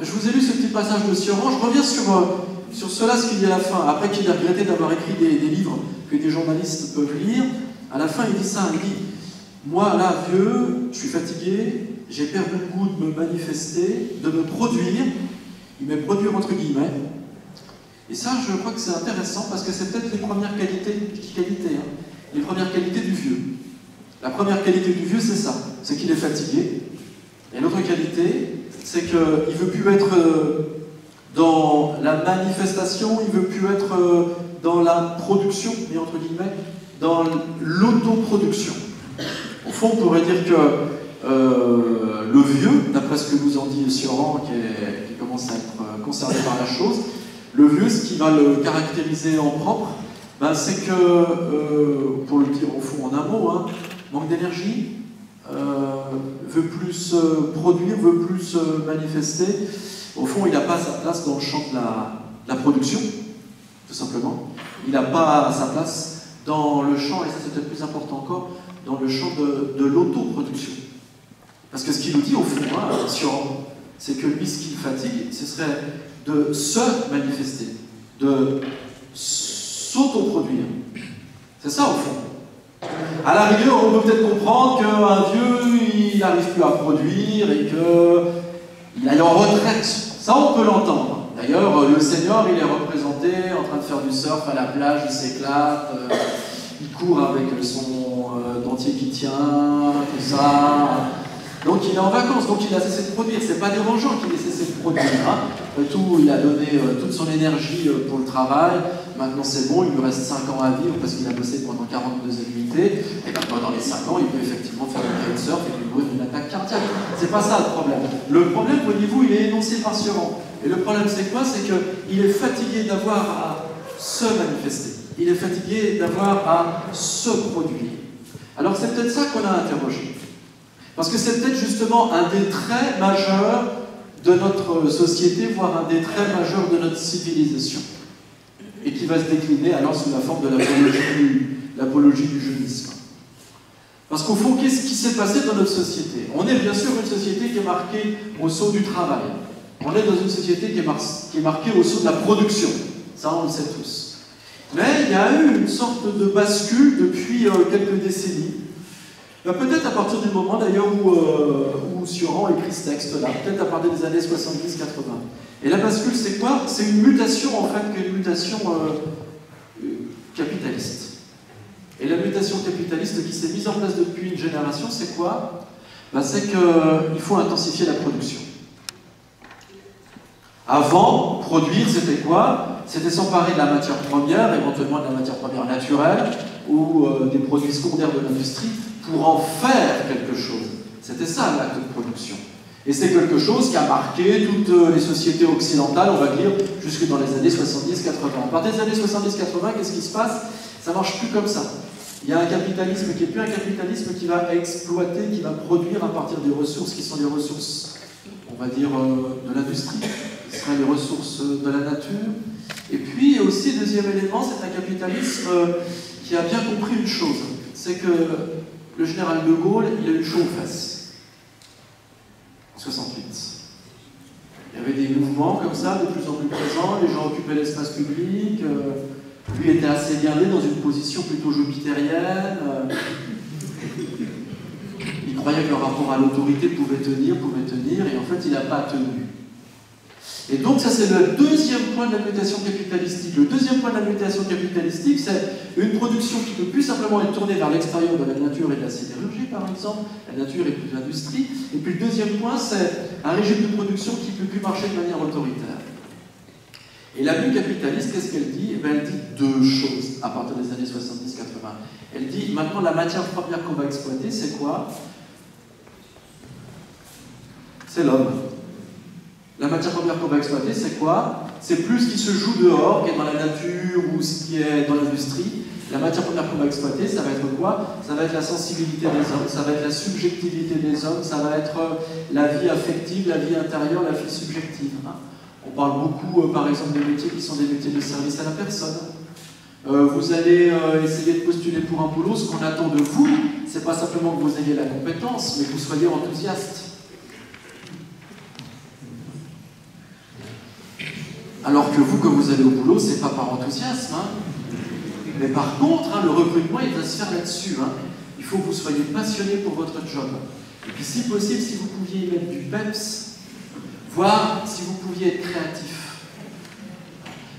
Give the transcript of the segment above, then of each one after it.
je vous ai lu ce petit passage de Sioran, je reviens sur cela, ce qu'il dit à la fin, après qu'il a regretté d'avoir écrit des livres que des journalistes peuvent lire. À la fin, il dit ça, il dit « Moi, là, vieux, je suis fatigué, j'ai perdu le goût de me manifester, de me produire. » Il met « produire » entre guillemets. Et ça, je crois que c'est intéressant, parce que c'est peut-être les premières qualités, les premières qualités du vieux. La première qualité du vieux, c'est ça, c'est qu'il est fatigué. Et l'autre qualité, c'est qu'il ne veut plus être dans la manifestation, il ne veut plus être dans la production, mais entre guillemets, dans l'autoproduction. Au fond, on pourrait dire que le vieux, d'après ce que nous en dit Sioran, qui commence à être concerné par la chose, le vieux, ce qui va le caractériser en propre, ben, c'est que, pour le dire au fond en un mot, hein, manque d'énergie, veut plus produire, veut plus manifester. Au fond, il n'a pas sa place dans le champ de la production, tout simplement. Il n'a pas sa place dans le champ, et ça c'est peut-être plus important encore, dans le champ de l'autoproduction. Parce que ce qu'il nous dit au fond, hein, c'est que lui, ce qui le fatigue, ce serait de se manifester, de s'autoproduire. C'est ça au fond. À la rigueur, on peut peut-être comprendre qu'un vieux, il n'arrive plus à produire et qu'il aille en retraite. Ça, on peut l'entendre. D'ailleurs, le senior, il est représenté en train de faire du surf à la plage, il s'éclate, il court avec son dentier qui tient, tout ça. Donc il est en vacances, donc il a cessé de produire. C'est pas dérangeant qu'il ait cessé de produire. Hein. Il a donné toute son énergie pour le travail. Maintenant c'est bon, il lui reste 5 ans à vivre parce qu'il a bossé pendant 42 annuités. Et bien pendant les 5 ans, il peut effectivement faire du kitesurf et puis mourir d'une attaque cardiaque. C'est pas ça le problème. Le problème, voyez-vous, il est énoncé par Sioran. Et le problème c'est quoi? C'est qu'il est fatigué d'avoir à se manifester. Il est fatigué d'avoir à se produire. Alors c'est peut-être ça qu'on a interrogé. Parce que c'est peut-être justement un des traits majeurs de notre société, voire un des traits majeurs de notre civilisation. Et qui va se décliner alors sous la forme de l'apologie du jeunisme. Parce qu'au fond, qu'est-ce qui s'est passé dans notre société? On est bien sûr une société qui est marquée au sceau du travail. On est dans une société qui est marquée au sceau de la production. Ça, on le sait tous. Mais il y a eu une sorte de bascule depuis quelques décennies. Peut-être à partir du moment d'ailleurs où Sioran écrit ce texte-là, peut-être à partir des années 70-80. Et la bascule, c'est quoi? C'est une mutation, en fait, qui est une mutation capitaliste. Et la mutation capitaliste qui s'est mise en place depuis une génération, c'est quoi? C'est qu'il faut intensifier la production. Avant, produire, c'était quoi? C'était s'emparer de la matière première, éventuellement de la matière première naturelle, ou des produits secondaires de l'industrie, pour en faire quelque chose. C'était ça l'acte de production. Et c'est quelque chose qui a marqué toutes les sociétés occidentales, on va dire, jusque dans les années 70-80. À partir des années 70-80, qu'est-ce qui se passe? Ça ne marche plus comme ça. Il y a un capitalisme qui n'est plus un capitalisme qui va exploiter, qui va produire à partir des ressources qui sont les ressources, on va dire, de l'industrie, qui seraient les ressources de la nature. Et puis aussi, deuxième élément, c'est un capitalisme qui a bien compris une chose, c'est que le général de Gaulle, il a eu chaud aux fesses. En 68. Il y avait des mouvements comme ça, de plus en plus présents, les gens occupaient l'espace public, lui était assez bien né dans une position plutôt jupitérienne, il croyait que le rapport à l'autorité pouvait tenir, et en fait il n'a pas tenu. Et donc ça c'est le deuxième point de la mutation capitalistique. Le deuxième point de la mutation capitalistique, c'est une production qui ne peut plus simplement être tournée vers l'extérieur de la nature et de la sidérurgie par exemple, la nature et plus l'industrie. Et puis le deuxième point, c'est un régime de production qui ne peut plus marcher de manière autoritaire. Et la vue capitaliste, qu'est-ce qu'elle dit? Elle dit deux choses à partir des années 70-80. Elle dit, maintenant la matière première qu'on va exploiter, c'est quoi? C'est l'homme. La matière première qu'on va exploiter, c'est quoi? C'est plus ce qui se joue dehors, qui est dans la nature ou ce qui est dans l'industrie. La matière première qu'on va exploiter, ça va être quoi? Ça va être la sensibilité des hommes, ça va être la subjectivité des hommes, ça va être la vie affective, la vie intérieure, la vie subjective. On parle beaucoup, par exemple, des métiers qui sont des métiers de service à la personne. Vous allez essayer de postuler pour un boulot, ce qu'on attend de vous, c'est pas simplement que vous ayez la compétence, mais que vous soyez enthousiaste. Alors que vous, quand vous allez au boulot, c'est pas par enthousiasme. Hein. Mais par contre, hein, le recrutement, il va se faire là-dessus. Hein. Il faut que vous soyez passionné pour votre job. Et puis, si possible, si vous pouviez y mettre du peps, voire si vous pouviez être créatif.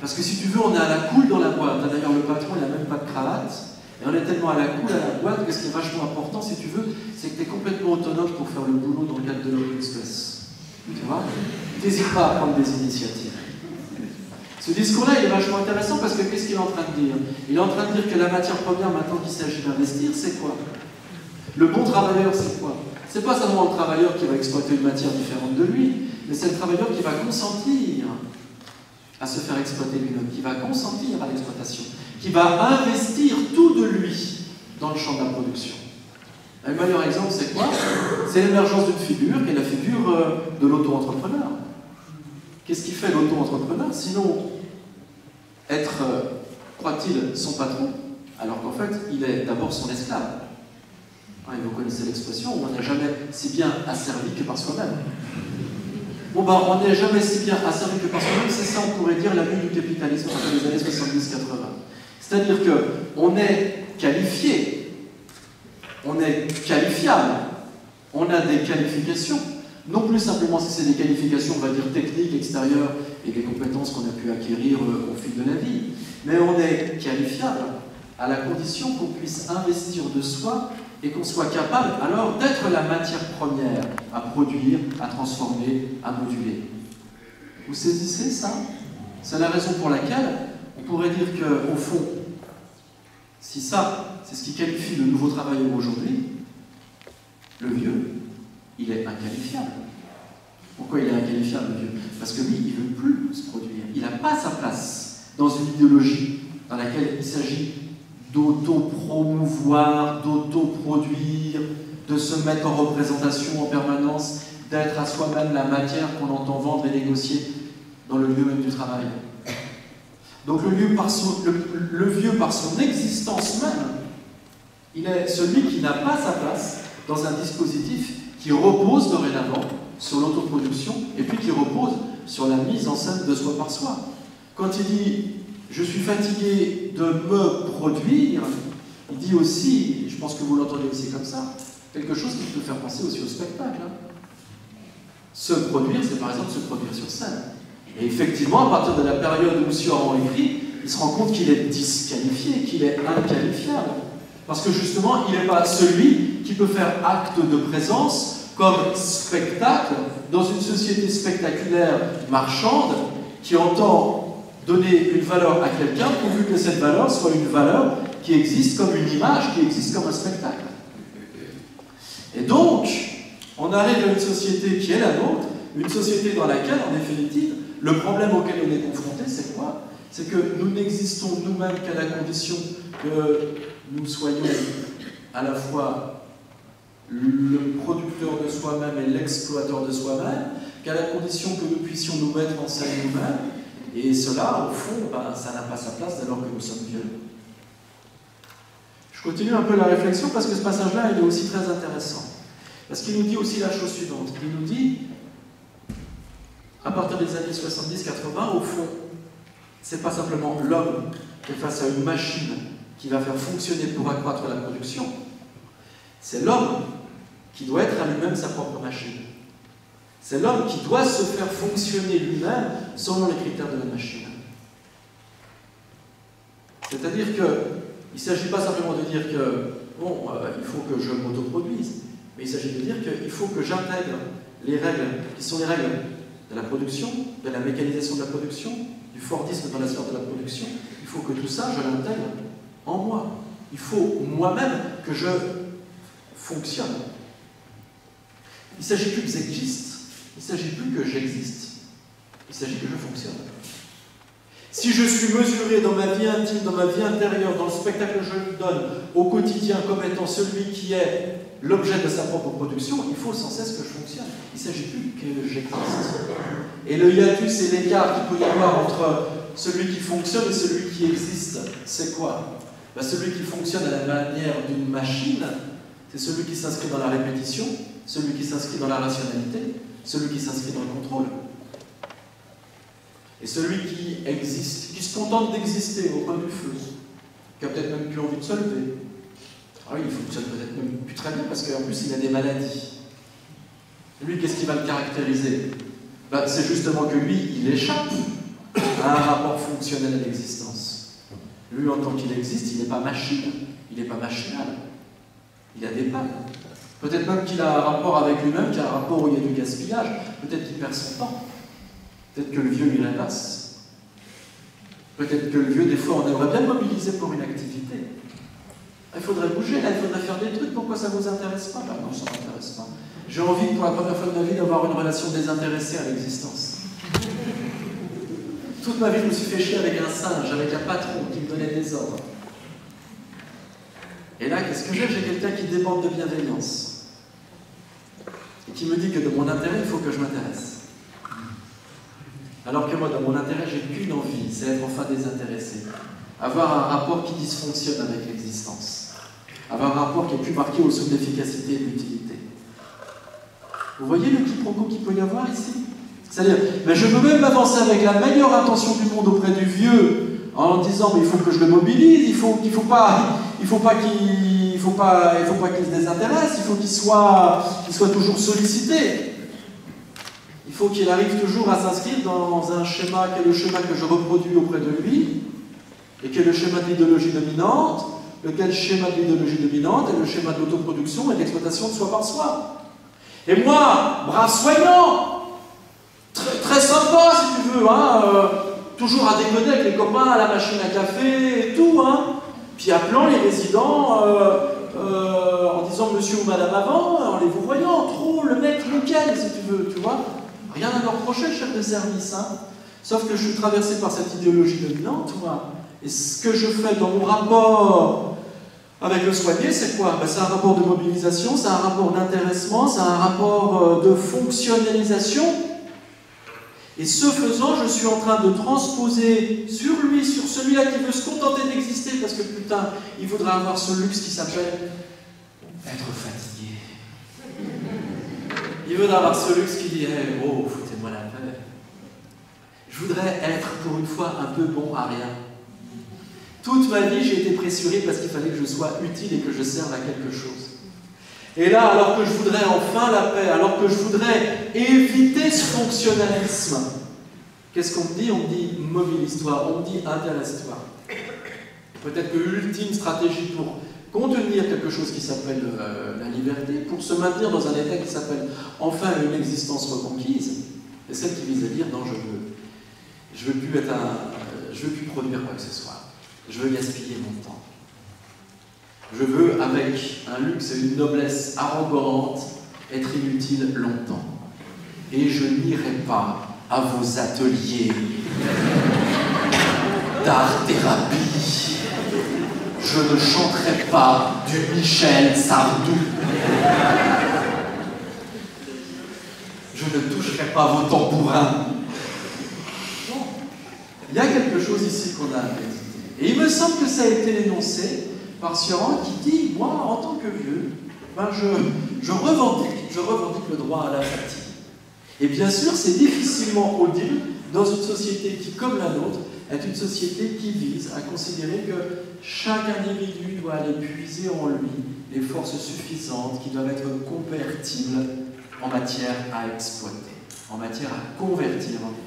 Parce que si tu veux, on est à la cool dans la boîte. D'ailleurs, le patron, il n'a même pas de cravate. Et on est tellement à la cool à la boîte que ce qui est vachement important, si tu veux, c'est que tu es complètement autonome pour faire le boulot dans le cadre de l'open space. Tu vois? N'hésite pas à prendre des initiatives. Ce discours-là, il est vachement intéressant parce que qu'est-ce qu'il est en train de dire? Il est en train de dire que la matière première, maintenant qu'il s'agit d'investir, c'est quoi? Le bon travailleur, c'est quoi? C'est pas seulement le travailleur qui va exploiter une matière différente de lui, mais c'est le travailleur qui va consentir à se faire exploiter lui-même, qui va consentir à l'exploitation, qui va investir tout de lui dans le champ de la production. Un meilleur exemple, c'est quoi? C'est l'émergence d'une figure qui est la figure de l'auto-entrepreneur. Qu'est-ce qui fait l'auto-entrepreneur? Sinon, être, croit-il, son patron, alors qu'en fait, il est d'abord son esclave. Et vous connaissez l'expression, on n'est jamais si bien asservi que par soi-même. Bon, ben, on n'est jamais si bien asservi que par soi-même, c'est ça, on pourrait dire, la vie du capitalisme dans les années 70-80. C'est-à-dire qu'on est qualifié, on est qualifiable, on a des qualifications, non plus simplement si c'est des qualifications, on va dire, techniques, extérieures, et des compétences qu'on a pu acquérir au fil de la vie, mais on est qualifiable à la condition qu'on puisse investir de soi et qu'on soit capable alors d'être la matière première à produire, à transformer, à moduler. Vous saisissez ça? C'est la raison pour laquelle on pourrait dire qu'au fond, si ça, c'est ce qui qualifie le nouveau travailleur aujourd'hui, le vieux, il est inqualifiable. Pourquoi il est inqualifiable, le vieux? Parce que lui, il ne veut plus se produire. Il n'a pas sa place dans une idéologie dans laquelle il s'agit d'auto-promouvoir, d'auto-produire, de se mettre en représentation en permanence, d'être à soi-même la matière qu'on entend vendre et négocier dans le lieu même du travail. Donc le vieux, par son existence même, il est celui qui n'a pas sa place dans un dispositif qui repose dorénavant sur l'autoproduction et puis qui repose sur la mise en scène de soi par soi. Quand il dit « je suis fatigué de me produire », il dit aussi, je pense que vous l'entendez aussi comme ça, quelque chose qui peut faire penser aussi au spectacle. Hein. Se produire, c'est par exemple se produire sur scène. Et effectivement, à partir de la période où M. Aron écrit, il se rend compte qu'il est disqualifié, qu'il est inqualifiable. Parce que justement, il n'est pas celui qui peut faire acte de présence comme spectacle dans une société spectaculaire marchande qui entend donner une valeur à quelqu'un pourvu que cette valeur soit une valeur qui existe comme une image, qui existe comme un spectacle. Et donc, on arrive à une société qui est la nôtre, une société dans laquelle, en définitive, le problème auquel on est confronté, c'est quoi? C'est que nous n'existons nous-mêmes qu'à la condition que nous soyons à la fois le producteur de soi-même et l'exploiteur de soi-même, qu'à la condition que nous puissions nous mettre en scène nous-mêmes, et cela, au fond, ben, ça n'a pas sa place dès lors que nous sommes vieux. Je continue un peu la réflexion parce que ce passage-là, il est aussi très intéressant. Parce qu'il nous dit aussi la chose suivante. Il nous dit, à partir des années 70-80, au fond, c'est pas simplement l'homme qui est face à une machine qui va faire fonctionner pour accroître la production, c'est l'homme qui doit être à lui-même sa propre machine. C'est l'homme qui doit se faire fonctionner lui-même selon les critères de la machine. C'est-à-dire qu'il ne s'agit pas simplement de dire que, bon, il faut que je m'autoproduise, mais il s'agit de dire qu'il faut que j'intègre les règles qui sont les règles de la production, de la mécanisation de la production, du Fordisme dans la sphère de la production. Il faut que tout ça, je l'intègre en moi. Il faut moi-même que je fonctionne. Il ne s'agit plus que j'existe, il ne s'agit plus que j'existe, il s'agit que je fonctionne. Si je suis mesuré dans ma vie intime, dans ma vie intérieure, dans le spectacle que je lui donne au quotidien comme étant celui qui est l'objet de sa propre production, il faut sans cesse que je fonctionne. Il ne s'agit plus que j'existe. Et le hiatus et l'écart qu'il peut y avoir entre celui qui fonctionne et celui qui existe, c'est quoi? Ben, celui qui fonctionne à la manière d'une machine, c'est celui qui s'inscrit dans la répétition, celui qui s'inscrit dans la rationalité, celui qui s'inscrit dans le contrôle. Et celui qui existe, qui se contente d'exister au coin du feu, qui a peut-être même plus envie de se lever. Ah oui, il fonctionne peut-être même plus très bien parce qu'en plus il a des maladies. Lui, qu'est-ce qui va le caractériser? C'est justement que lui, il échappe à un rapport fonctionnel à l'existence. Lui, en tant qu'il existe, il n'est pas machine, il n'est pas machinal. Il a des pannes. Peut-être même qu'il a un rapport avec lui-même, qu'il a un rapport où il y a du gaspillage. Peut-être qu'il perd son temps. Peut-être que le vieux lui rêvasse. Peut-être que le vieux, des fois, on aimerait bien le mobiliser pour une activité. Il faudrait bouger, là, il faudrait faire des trucs. Pourquoi ça ne vous intéresse pas? Non, ça ne m'intéresse pas. J'ai envie, pour la première fois de ma vie, d'avoir une relation désintéressée à l'existence. Toute ma vie, je me suis fait chier avec un singe, avec un patron qui me donnait des ordres. Et là, qu'est-ce que j'ai? J'ai quelqu'un qui déborde de bienveillance. Et qui me dit que de mon intérêt, il faut que je m'intéresse. Alors que moi, dans mon intérêt, j'ai qu'une envie, c'est être enfin désintéressé. Avoir un rapport qui dysfonctionne avec l'existence. Avoir un rapport qui est plus marqué au sous de l'efficacité et de l'utilité. Vous voyez le quiproquo qu'il peut y avoir ici? C'est-à-dire, je peux même m'avancer avec la meilleure intention du monde auprès du vieux, en disant, mais il faut que je le mobilise, il faut pas qu'il se désintéresse, il faut qu'il soit toujours sollicité. Il faut qu'il arrive toujours à s'inscrire dans un schéma qui est le schéma que je reproduis auprès de lui, et qui est le schéma de l'idéologie dominante, lequel schéma de l'idéologie dominante est le schéma de l'autoproduction et de l'exploitation de soi par soi. Et moi, brave soignant, très sympa si tu veux, toujours à déconner avec les copains à la machine à café et tout, puis appelant les résidents en disant monsieur ou madame avant, en les vous voyant, trop le mec nickel si tu veux, tu vois. Rien à leur reprocher, chef de service, sauf que je suis traversé par cette idéologie dominante, et ce que je fais dans mon rapport avec le soigné, c'est quoi? C'est un rapport de mobilisation, c'est un rapport d'intéressement, c'est un rapport de fonctionnalisation. Et ce faisant, je suis en train de transposer sur lui, sur celui-là qui veut se contenter d'exister, parce que putain, il voudrait avoir ce luxe qui s'appelle être fatigué. Il voudrait avoir ce luxe qui dit hey, « Oh, foutez-moi la paix. Je voudrais être pour une fois un peu bon à rien. » Toute ma vie, j'ai été pressuré parce qu'il fallait que je sois utile et que je serve à quelque chose. Et là, alors que je voudrais enfin la paix, alors que je voudrais éviter ce fonctionnalisme, qu'est-ce qu'on me dit? On me dit mobilise-toi, on me dit intéresse-toi. Peut-être que l'ultime stratégie pour contenir quelque chose qui s'appelle la liberté, pour se maintenir dans un état qui s'appelle enfin une existence reconquise, c'est celle qui vise à dire non, je veux plus produire quoi que ce soit. Je veux gaspiller mon temps. Je veux, avec un luxe et une noblesse arrogante, être inutile longtemps. Et je n'irai pas à vos ateliers d'art-thérapie. Je ne chanterai pas du Michel Sardou. Je ne toucherai pas vos tambourins. Il y a quelque chose ici qu'on a médité. Et il me semble que ça a été énoncé par Sioran qui dit, moi, en tant que vieux, je revendique le droit à la fatigue. Et bien sûr, c'est difficilement audible dans une société qui, comme la nôtre, est une société qui vise à considérer que chaque individu doit aller puiser en lui les forces suffisantes qui doivent être convertibles en matière à exploiter, en matière à convertir en énergie.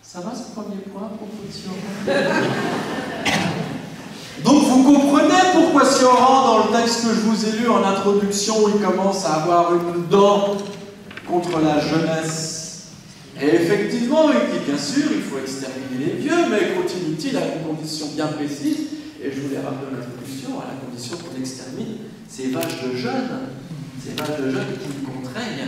Ça va ce premier point, proposition? Donc vous comprenez pourquoi Sioran, dans le texte que je vous ai lu en introduction, il commence à avoir une dent contre la jeunesse. Et effectivement, il dit bien sûr, il faut exterminer les vieux, mais continue-t-il à une condition bien précise, et je vous l'ai rappelé en introduction, à la condition qu'on extermine ces vaches de jeunes qui me contraignent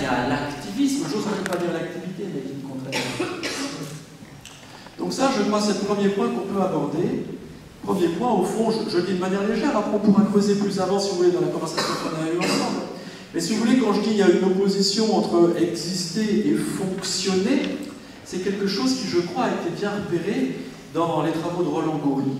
à l'activisme, j'ose même pas dire l'activité, mais qui me contraignent à l'activisme. Donc ça, je crois, c'est le premier point qu'on peut aborder. Premier point, au fond, je le dis de manière légère, après on pourra creuser plus avant, si vous voulez, dans la conversation qu'on a eue ensemble. Mais si vous voulez, quand je dis qu'il y a une opposition entre exister et fonctionner, c'est quelque chose qui, je crois, a été bien repéré dans les travaux de Roland Goury.